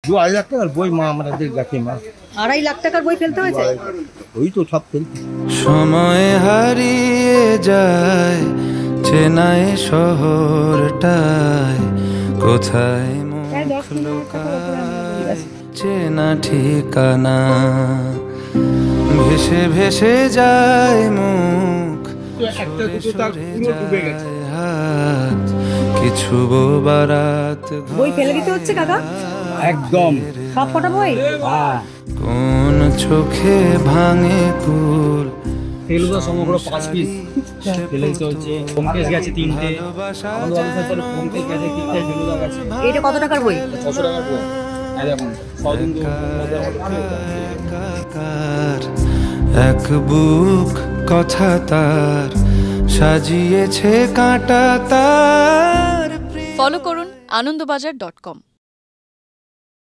2-2.5 লাখ টাকার বই মা আমাদের গেছে মা। 2.5 লাখ টাকার বই ফেলতে হয়েছে? ওই তো সব ফেলতে। সময় হারিয়ে যায় চেনাই শহরটায়, কোথায় মুখ লুকায় চেনা ঠিকানা, ভেসে ভেসে যায় মুখ, হাত কিছু বারাত। বই ফেলে দিতে হচ্ছে কাকা? একদম সব কটা বই? কোন চোখে ভাঙে কুল, ফেলুদা সমগ্র 5 পিস ফেলে দিতে হচ্ছে। কমকেশ গেছে 3টে, আমাদের অফিসারে কমকেশ গেছে 3টে, ফেলুদা গেছে। এটা কত টাকার বই? 600 টাকার বই। এই দেখুন সদিন এক বুক কথা তার সাজিয়েছে কাঁটা তার। ফলো করুন আনন্দবাজার.com।